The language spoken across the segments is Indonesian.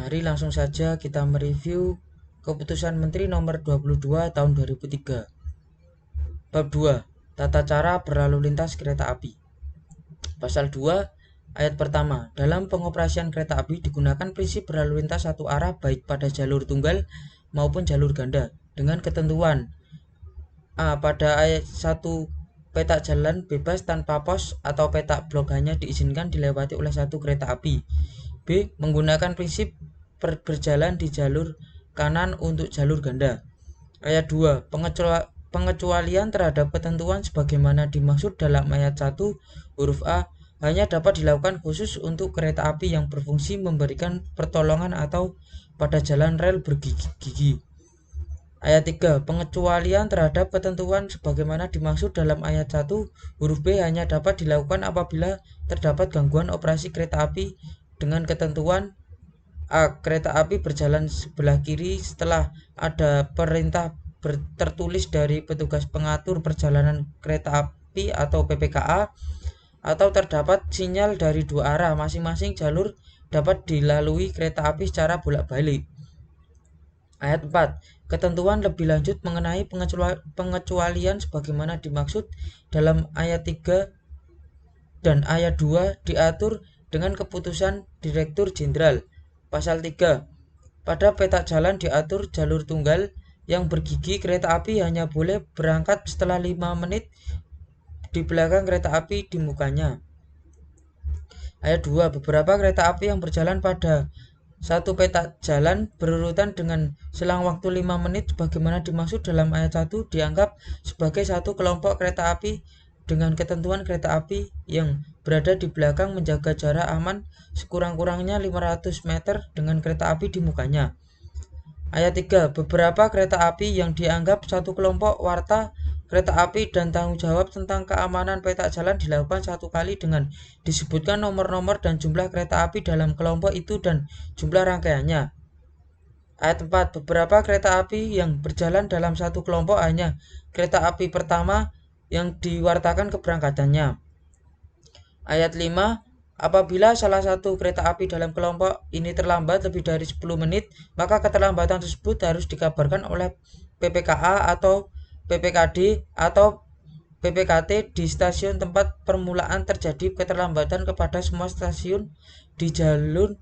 Mari langsung saja kita mereview Keputusan Menteri Nomor 22 Tahun 2003. Bab 2. Tata cara berlalu lintas kereta api. Pasal 2 ayat pertama. Dalam pengoperasian kereta api digunakan prinsip berlalu lintas satu arah baik pada jalur tunggal maupun jalur ganda dengan ketentuan A. Pada ayat 1 petak jalan bebas tanpa pos atau petak blok hanya diizinkan dilewati oleh satu kereta api. B. Menggunakan prinsip berjalan di jalur kanan untuk jalur ganda. Ayat 2. Pengecualian terhadap ketentuan sebagaimana dimaksud dalam ayat 1 huruf A hanya dapat dilakukan khusus untuk kereta api yang berfungsi memberikan pertolongan atau pada jalan rel bergigi. Ayat 3. Pengecualian terhadap ketentuan sebagaimana dimaksud dalam ayat 1 huruf B hanya dapat dilakukan apabila terdapat gangguan operasi kereta api dengan ketentuan A. Kereta api berjalan sebelah kiri setelah ada perintah tertulis dari petugas pengatur perjalanan kereta api atau PPKA, atau terdapat sinyal dari dua arah masing-masing jalur dapat dilalui kereta api secara bolak-balik. Ayat 4. Ketentuan lebih lanjut mengenai pengecualian sebagaimana dimaksud dalam ayat 3 dan ayat 2 diatur dengan keputusan Direktur Jenderal. Pasal 3. Pada petak jalan diatur jalur tunggal yang bergigi kereta api hanya boleh berangkat setelah 5 menit di belakang kereta api di mukanya. Ayat 2. Beberapa kereta api yang berjalan pada satu petak jalan berurutan dengan selang waktu 5 menit sebagaimana dimaksud dalam ayat 1 dianggap sebagai satu kelompok kereta api dengan ketentuan kereta api yang berada di belakang menjaga jarak aman sekurang-kurangnya 500 meter dengan kereta api di mukanya. Ayat 3. Beberapa kereta api yang dianggap satu kelompok warta kereta api dan tanggung jawab tentang keamanan petak jalan dilakukan satu kali dengan disebutkan nomor-nomor dan jumlah kereta api dalam kelompok itu dan jumlah rangkaiannya. Ayat 4. Beberapa kereta api yang berjalan dalam satu kelompok hanya kereta api pertama yang diwartakan keberangkatannya. Ayat 5. Apabila salah satu kereta api dalam kelompok ini terlambat lebih dari 10 menit, maka keterlambatan tersebut harus dikabarkan oleh PPKA atau PPKD atau PPKT di stasiun tempat permulaan terjadi keterlambatan kepada semua stasiun di jalur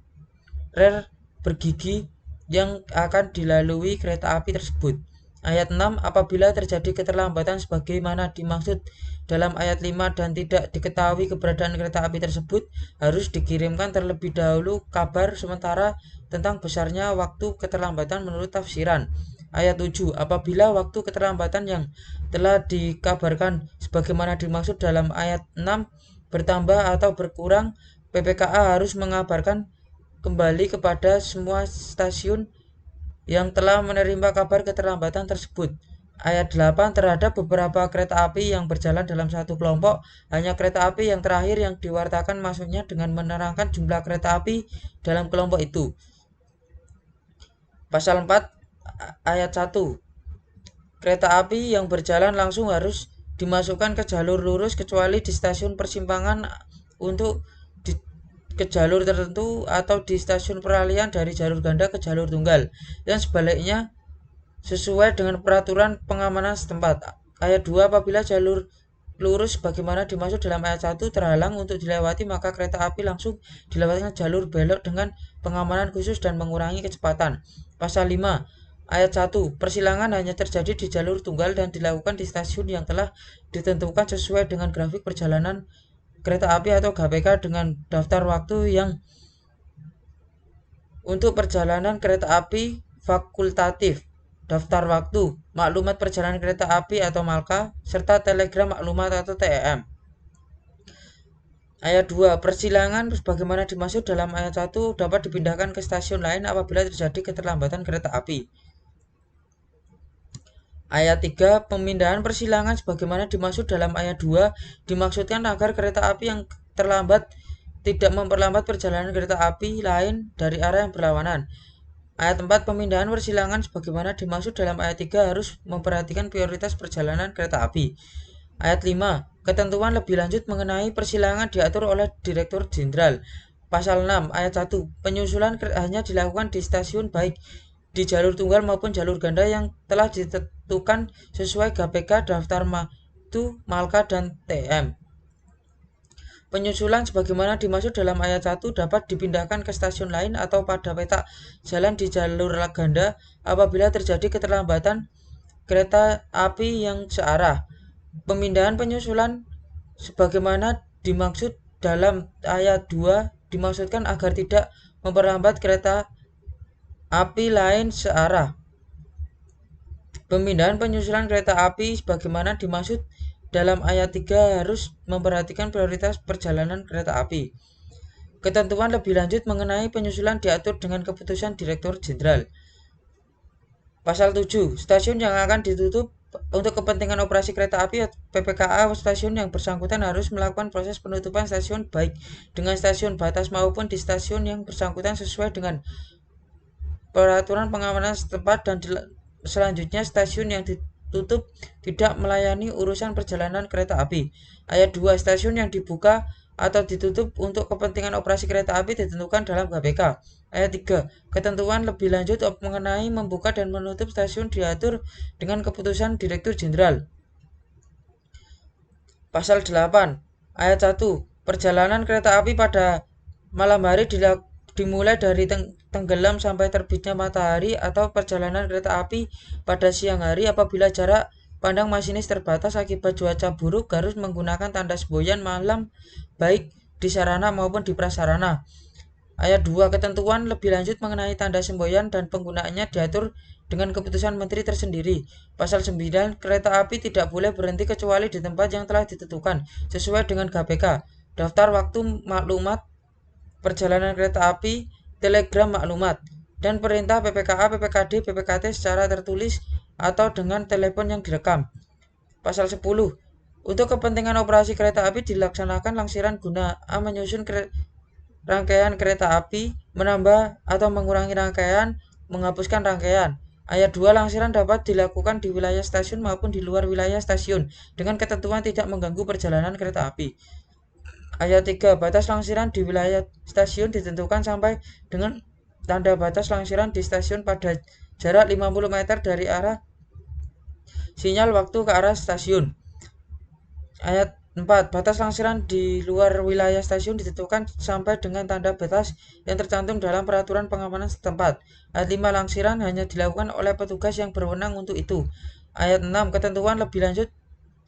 rel bergigi yang akan dilalui kereta api tersebut. Ayat 6. Apabila terjadi keterlambatan sebagaimana dimaksud dalam ayat 5 dan tidak diketahui keberadaan kereta api tersebut, harus dikirimkan terlebih dahulu kabar sementara tentang besarnya waktu keterlambatan menurut tafsiran. Ayat 7. Apabila waktu keterlambatan yang telah dikabarkan sebagaimana dimaksud dalam ayat 6 bertambah atau berkurang, PPKA harus mengabarkan kembali kepada semua stasiun yang telah menerima kabar keterlambatan tersebut. Ayat 8. Terhadap beberapa kereta api yang berjalan dalam satu kelompok, hanya kereta api yang terakhir yang diwartakan masuknya dengan menerangkan jumlah kereta api dalam kelompok itu. Pasal 4 ayat 1. Kereta api yang berjalan langsung harus dimasukkan ke jalur lurus kecuali di stasiun persimpangan untuk ke jalur tertentu atau di stasiun peralihan dari jalur ganda ke jalur tunggal, dan sebaliknya sesuai dengan peraturan pengamanan setempat. Ayat 2. Apabila jalur lurus bagaimana dimaksud dalam ayat 1 terhalang untuk dilewati, maka kereta api langsung dilewatkan jalur belok dengan pengamanan khusus dan mengurangi kecepatan. Pasal 5 ayat 1. Persilangan hanya terjadi di jalur tunggal dan dilakukan di stasiun yang telah ditentukan sesuai dengan grafik perjalanan kereta api atau GPK dengan daftar waktu yang untuk perjalanan kereta api fakultatif, daftar waktu, maklumat perjalanan kereta api atau MALKA, serta telegram maklumat atau TEM. Ayat 2. Persilangan sebagaimana dimaksud dalam ayat 1 dapat dipindahkan ke stasiun lain apabila terjadi keterlambatan kereta api. Ayat 3. Pemindahan persilangan sebagaimana dimaksud dalam ayat 2 dimaksudkan agar kereta api yang terlambat tidak memperlambat perjalanan kereta api lain dari arah yang berlawanan. Ayat 4. Pemindahan persilangan sebagaimana dimaksud dalam ayat 3 harus memperhatikan prioritas perjalanan kereta api. Ayat 5. Ketentuan lebih lanjut mengenai persilangan diatur oleh Direktur Jenderal. Pasal 6 ayat 1. Penyusulan hanya dilakukan di stasiun baik di jalur tunggal maupun jalur ganda yang telah ditentukan sesuai GPK, daftar matu, malka, dan TM. Penyusulan sebagaimana dimaksud dalam ayat 1 dapat dipindahkan ke stasiun lain atau pada peta jalan di jalur ganda apabila terjadi keterlambatan kereta api yang searah. Pemindahan penyusulan sebagaimana dimaksud dalam ayat 2 dimaksudkan agar tidak memperlambat kereta api lain searah. Pemindahan penyusulan kereta api sebagaimana dimaksud dalam ayat 3 harus memperhatikan prioritas perjalanan kereta api. Ketentuan lebih lanjut mengenai penyusulan diatur dengan keputusan Direktur Jenderal. Pasal 7. Stasiun yang akan ditutup untuk kepentingan operasi kereta api PPKA stasiun yang bersangkutan harus melakukan proses penutupan stasiun baik dengan stasiun batas maupun di stasiun yang bersangkutan sesuai dengan peraturan pengamanan setempat, dan selanjutnya stasiun yang ditutup tidak melayani urusan perjalanan kereta api. Ayat 2. Stasiun yang dibuka atau ditutup untuk kepentingan operasi kereta api ditentukan dalam GPK. Ayat 3. Ketentuan lebih lanjut mengenai membuka dan menutup stasiun diatur dengan keputusan Direktur Jenderal. Pasal 8 ayat 1. Perjalanan kereta api pada malam hari dimulai dari tenggelam sampai terbitnya matahari, atau perjalanan kereta api pada siang hari apabila jarak pandang masinis terbatas akibat cuaca buruk harus menggunakan tanda semboyan malam baik di sarana maupun di prasarana. Ayat 2. Ketentuan lebih lanjut mengenai tanda semboyan dan penggunaannya diatur dengan keputusan Menteri tersendiri. Pasal 9. Kereta api tidak boleh berhenti kecuali di tempat yang telah ditentukan sesuai dengan GPK, daftar waktu maklumat perjalanan kereta api, telegram maklumat, dan perintah PPKA, PPKD, PPKT secara tertulis atau dengan telepon yang direkam. Pasal 10. Untuk kepentingan operasi kereta api dilaksanakan langsiran guna menyusun rangkaian kereta api, menambah atau mengurangi rangkaian, menghapuskan rangkaian. Ayat 2. Langsiran dapat dilakukan di wilayah stasiun maupun di luar wilayah stasiun dengan ketentuan tidak mengganggu perjalanan kereta api. Ayat 3. Batas langsiran di wilayah stasiun ditentukan sampai dengan tanda batas langsiran di stasiun pada jarak 50 meter dari arah sinyal waktu ke arah stasiun. Ayat 4. Batas langsiran di luar wilayah stasiun ditentukan sampai dengan tanda batas yang tercantum dalam peraturan pengamanan setempat. Ayat 5. Langsiran hanya dilakukan oleh petugas yang berwenang untuk itu. Ayat 6. Ketentuan lebih lanjut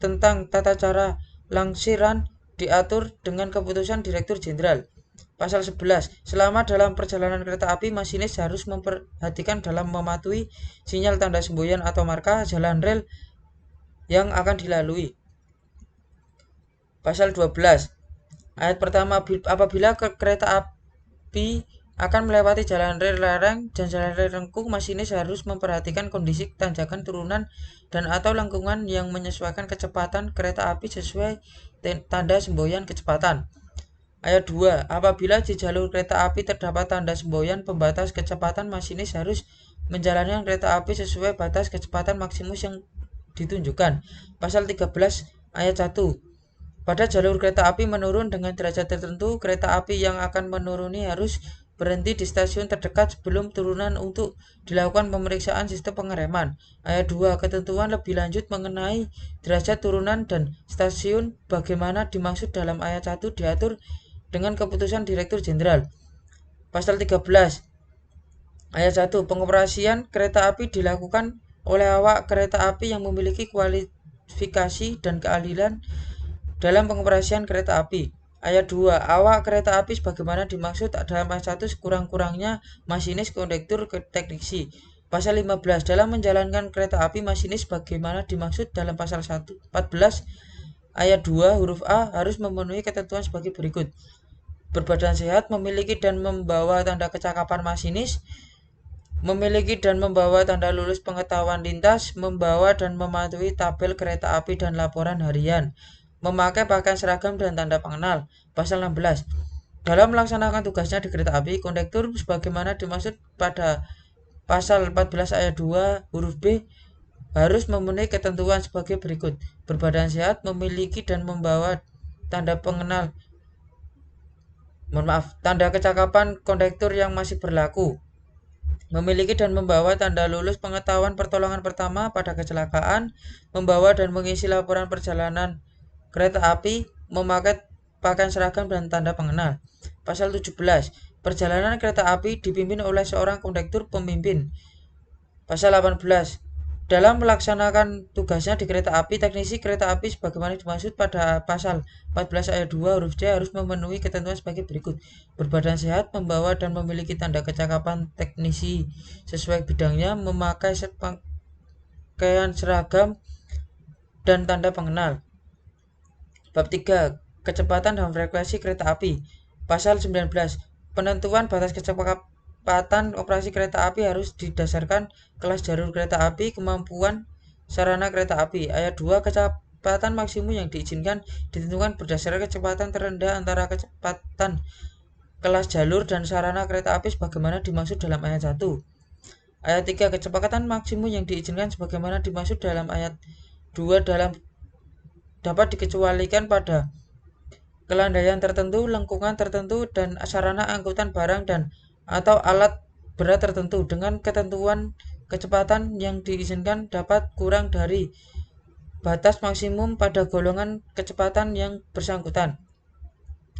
tentang tata cara langsiran diatur dengan keputusan Direktur Jenderal. Pasal 11. Selama dalam perjalanan kereta api, masinis harus memperhatikan dalam mematuhi sinyal tanda semboyan atau marka jalan rel yang akan dilalui. Pasal 12. Ayat pertama. Apabila kereta api akan melewati jalan rel lereng dan jalan rel lengkung, masinis harus memperhatikan kondisi tanjakan, turunan, dan atau lengkungan yang menyesuaikan kecepatan kereta api sesuai tanda semboyan kecepatan. Ayat 2. Apabila di jalur kereta api terdapat tanda semboyan pembatas kecepatan, masinis harus menjalankan kereta api sesuai batas kecepatan maksimum yang ditunjukkan. Pasal 13 ayat 1. Pada jalur kereta api menurun dengan derajat tertentu, kereta api yang akan menuruni harus berhenti di stasiun terdekat sebelum turunan untuk dilakukan pemeriksaan sistem pengereman. Ayat 2. Ketentuan lebih lanjut mengenai derajat turunan dan stasiun bagaimana dimaksud dalam ayat 1 diatur dengan keputusan Direktur Jenderal. Pasal 13 ayat 1. Pengoperasian kereta api dilakukan oleh awak kereta api yang memiliki kualifikasi dan keahlian dalam pengoperasian kereta api. Ayat 2. Awak kereta api sebagaimana dimaksud dalam ayat 1 sekurang-kurangnya masinis, kondektur, teknisi. Pasal 15. Dalam menjalankan kereta api, masinis sebagaimana dimaksud dalam pasal 14 ayat 2 huruf A harus memenuhi ketentuan sebagai berikut. Berbadan sehat, memiliki dan membawa tanda kecakapan masinis, memiliki dan membawa tanda lulus pengetahuan lintas, membawa dan mematuhi tabel kereta api dan laporan harian, memakai pakaian seragam dan tanda pengenal. Pasal 16. Dalam melaksanakan tugasnya di kereta api, kondektur sebagaimana dimaksud pada pasal 14 ayat 2 huruf B harus memenuhi ketentuan sebagai berikut. Berbadan sehat, memiliki dan membawa tanda pengenal, tanda kecakapan kondektur yang masih berlaku. Memiliki dan membawa tanda lulus pengetahuan pertolongan pertama pada kecelakaan, membawa dan mengisi laporan perjalanan kereta api, memakai pakaian seragam dan tanda pengenal. Pasal 17. Perjalanan kereta api dipimpin oleh seorang kondektur pemimpin. Pasal 18. Dalam melaksanakan tugasnya di kereta api, teknisi kereta api sebagaimana dimaksud pada pasal 14 ayat 2 huruf C harus memenuhi ketentuan sebagai berikut. Berbadan sehat, membawa dan memiliki tanda kecakapan teknisi sesuai bidangnya, memakai pakaian seragam dan tanda pengenal. Bab 3. Kecepatan dan frekuensi kereta api. Pasal 19. Penentuan batas kecepatan operasi kereta api harus didasarkan kelas jalur kereta api, kemampuan sarana kereta api. Ayat 2. Kecepatan maksimum yang diizinkan ditentukan berdasarkan kecepatan terendah antara kecepatan kelas jalur dan sarana kereta api sebagaimana dimaksud dalam ayat 1. Ayat 3. Kecepatan maksimum yang diizinkan sebagaimana dimaksud dalam ayat 2 dapat dikecualikan pada kelandaian tertentu, lengkungan tertentu, dan sarana angkutan barang dan atau alat berat tertentu. Dengan ketentuan kecepatan yang diizinkan dapat kurang dari batas maksimum pada golongan kecepatan yang bersangkutan.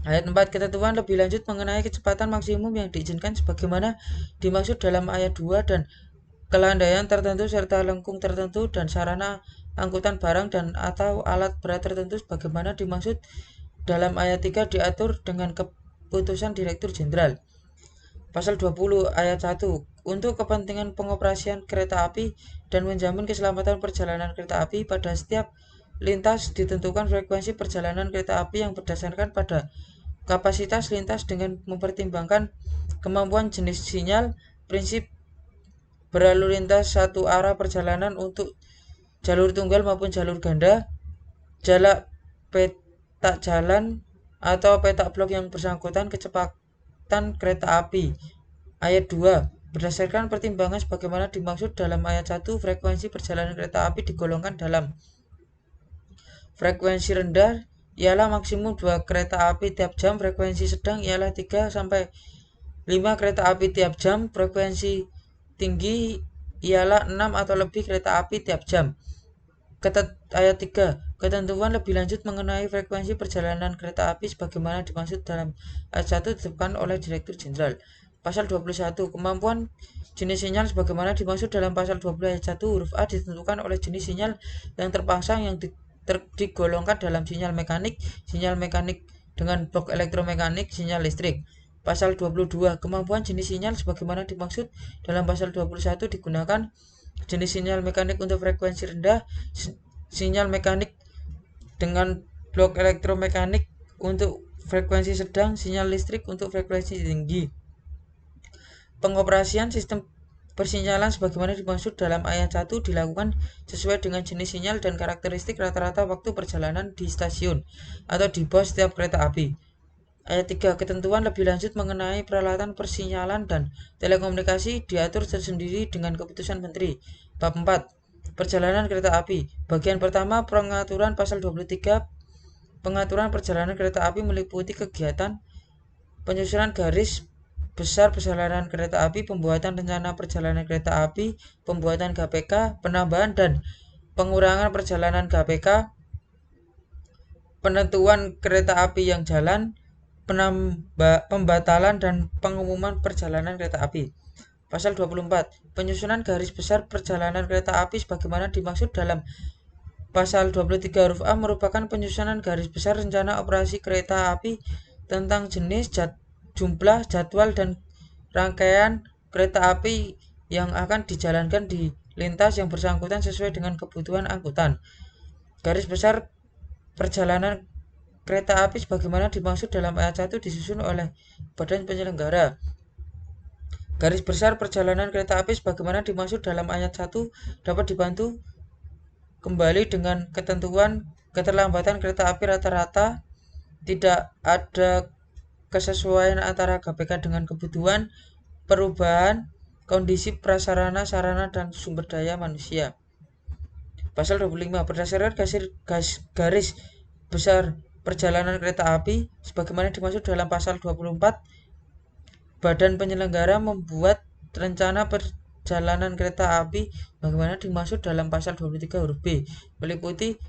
Ayat 4. Ketentuan lebih lanjut mengenai kecepatan maksimum yang diizinkan sebagaimana dimaksud dalam ayat 2 dan kelandaian tertentu serta lengkung tertentu dan sarana angkutan barang dan atau alat berat tertentu sebagaimana dimaksud dalam ayat 3 diatur dengan keputusan Direktur Jenderal. Pasal 20 ayat 1. Untuk kepentingan pengoperasian kereta api dan menjamin keselamatan perjalanan kereta api pada setiap lintas ditentukan frekuensi perjalanan kereta api yang berdasarkan pada kapasitas lintas dengan mempertimbangkan kemampuan jenis sinyal, prinsip berlalu lintas satu arah perjalanan untuk jalur tunggal maupun jalur ganda, jalak peta jalan atau peta blok yang bersangkutan, kecepatan kereta api. Ayat 2. Berdasarkan pertimbangan sebagaimana dimaksud dalam ayat 1, frekuensi perjalanan kereta api digolongkan dalam frekuensi rendah ialah maksimum 2 kereta api tiap jam, frekuensi sedang ialah 3 sampai 5 kereta api tiap jam, frekuensi tinggi ialah 6 atau lebih kereta api tiap jam. Ayat 3. Ketentuan lebih lanjut mengenai frekuensi perjalanan kereta api sebagaimana dimaksud dalam ayat 1 ditetapkan oleh Direktur Jenderal. Pasal 21. Kemampuan jenis sinyal sebagaimana dimaksud dalam pasal 20 ayat 1 huruf A ditentukan oleh jenis sinyal yang terpasang yang digolongkan dalam sinyal mekanik dengan blok elektromekanik, sinyal listrik. Pasal 22. Kemampuan jenis sinyal sebagaimana dimaksud dalam pasal 21 digunakan jenis sinyal mekanik untuk frekuensi rendah, sinyal mekanik dengan blok elektromekanik untuk frekuensi sedang, sinyal listrik untuk frekuensi tinggi. Pengoperasian sistem persinyalan sebagaimana dimaksud dalam ayat 1 dilakukan sesuai dengan jenis sinyal dan karakteristik rata-rata waktu perjalanan di stasiun atau di pos setiap kereta api. Ayat 3. Ketentuan lebih lanjut mengenai peralatan persinyalan dan telekomunikasi diatur tersendiri dengan keputusan Menteri. Bab 4. Perjalanan kereta api. Bagian pertama pengaturan pasal 23. Pengaturan perjalanan kereta api meliputi kegiatan penyusunan garis besar perjalanan kereta api, pembuatan rencana perjalanan kereta api, pembuatan GPK, penambahan dan pengurangan perjalanan GPK, penentuan kereta api yang jalan, pembatalan dan pengumuman perjalanan kereta api. Pasal 24. Penyusunan garis besar perjalanan kereta api sebagaimana dimaksud dalam pasal 23 huruf A merupakan penyusunan garis besar rencana operasi kereta api tentang jenis, jumlah, jadwal, dan rangkaian kereta api yang akan dijalankan di lintas yang bersangkutan sesuai dengan kebutuhan angkutan. Garis besar perjalanan kereta api sebagaimana dimaksud dalam ayat 1 disusun oleh badan penyelenggara. Garis besar perjalanan kereta api sebagaimana dimaksud dalam ayat 1 dapat dibantu kembali dengan ketentuan keterlambatan kereta api rata-rata, tidak ada kesesuaian antara GPK dengan kebutuhan, perubahan kondisi prasarana, sarana, dan sumber daya manusia. Pasal 25. Berdasarkan garis besar perjalanan kereta api sebagaimana dimaksud dalam pasal 24. Badan penyelenggara membuat rencana perjalanan kereta api bagaimana dimaksud dalam pasal 23 huruf B, meliputi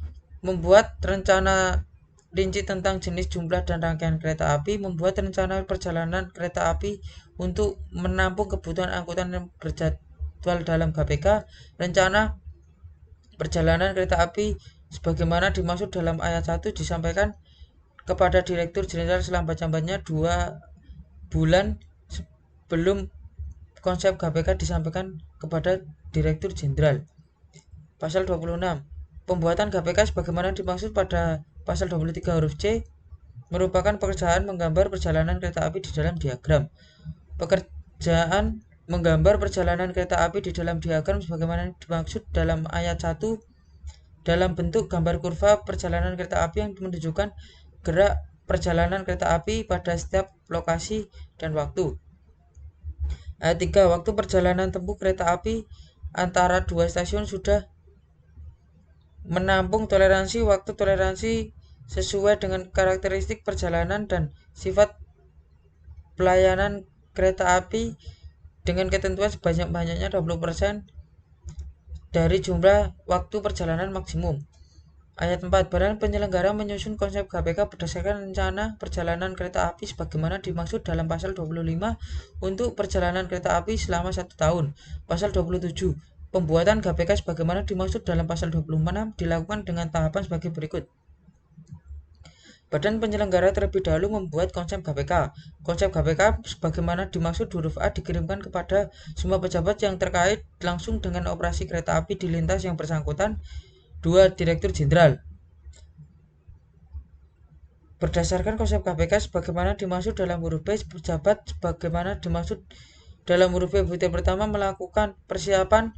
membuat rencana rinci tentang jenis, jumlah, dan rangkaian kereta api, membuat rencana perjalanan kereta api untuk menampung kebutuhan angkutan yang berjadwal dalam KPK, rencana perjalanan kereta api sebagaimana dimaksud dalam ayat 1 disampaikan kepada Direktur Jenderal selambat-lambatnya 2 bulan sebelum konsep KPK disampaikan kepada Direktur Jenderal. Pasal 26. Pembuatan KPK sebagaimana dimaksud pada pasal 23 huruf C merupakan pekerjaan menggambar perjalanan kereta api di dalam diagram. Pekerjaan menggambar perjalanan kereta api di dalam diagram sebagaimana dimaksud dalam ayat 1 dalam bentuk gambar kurva perjalanan kereta api yang menunjukkan gerak perjalanan kereta api pada setiap lokasi dan waktu. Ayat 3. Waktu perjalanan tempuh kereta api antara dua stasiun sudah menampung toleransi waktu toleransi sesuai dengan karakteristik perjalanan dan sifat pelayanan kereta api dengan ketentuan sebanyak-banyaknya 20% dari jumlah waktu perjalanan maksimum. Ayat 4. Badan penyelenggara menyusun konsep KPK berdasarkan rencana perjalanan kereta api sebagaimana dimaksud dalam pasal 25 untuk perjalanan kereta api selama 1 tahun. Pasal 27. Pembuatan KPK sebagaimana dimaksud dalam pasal 26 dilakukan dengan tahapan sebagai berikut. Badan penyelenggara terlebih dahulu membuat konsep KPK. Konsep KPK sebagaimana dimaksud huruf A dikirimkan kepada semua pejabat yang terkait langsung dengan operasi kereta api di lintas yang bersangkutan. 2. Direktur Jenderal. Berdasarkan konsep KPK sebagaimana dimaksud dalam huruf B, pejabat sebagaimana dimaksud dalam huruf B butir pertama melakukan persiapan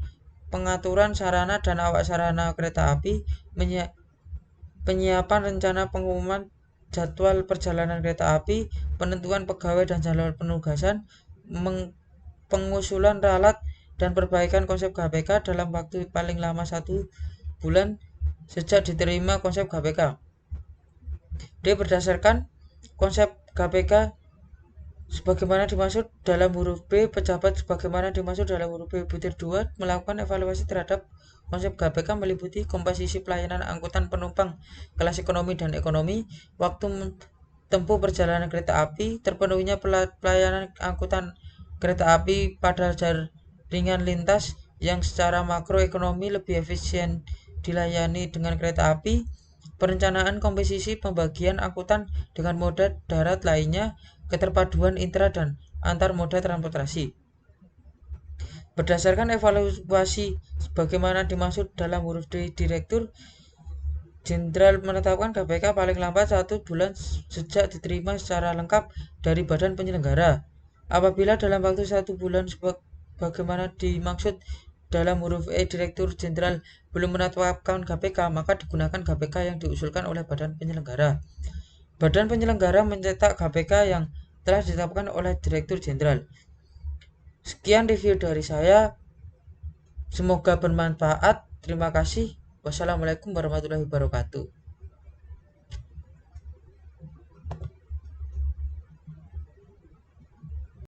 pengaturan sarana dan awak sarana kereta api, penyiapan rencana pengumuman jadwal perjalanan kereta api, penentuan pegawai dan jadwal penugasan, pengusulan ralat dan perbaikan konsep KPK dalam waktu paling lama 1 bulan sejak diterima konsep KPK. D. Berdasarkan konsep KPK sebagaimana dimaksud dalam huruf B, pejabat sebagaimana dimaksud dalam huruf B butir 2 melakukan evaluasi terhadap konsep KPK meliputi komposisi pelayanan angkutan penumpang kelas ekonomi dan ekonomi, waktu tempuh perjalanan kereta api, terpenuhinya pelayanan angkutan kereta api pada jaringan lintas yang secara makroekonomi lebih efisien dilayani dengan kereta api, perencanaan komposisi pembagian angkutan dengan moda darat lainnya, keterpaduan intra dan antar moda transportasi. Berdasarkan evaluasi sebagaimana dimaksud dalam huruf D, Direktur Jenderal menetapkan KPK paling lambat 1 bulan sejak diterima secara lengkap dari badan penyelenggara. Apabila dalam waktu 1 bulan sebagaimana dimaksud dalam huruf E, Direktur Jenderal belum menetapkan KPK, maka digunakan KPK yang diusulkan oleh badan penyelenggara. Badan penyelenggara mencetak KPK yang telah ditetapkan oleh Direktur Jenderal. Sekian review dari saya. Semoga bermanfaat. Terima kasih. Wassalamualaikum warahmatullahi wabarakatuh.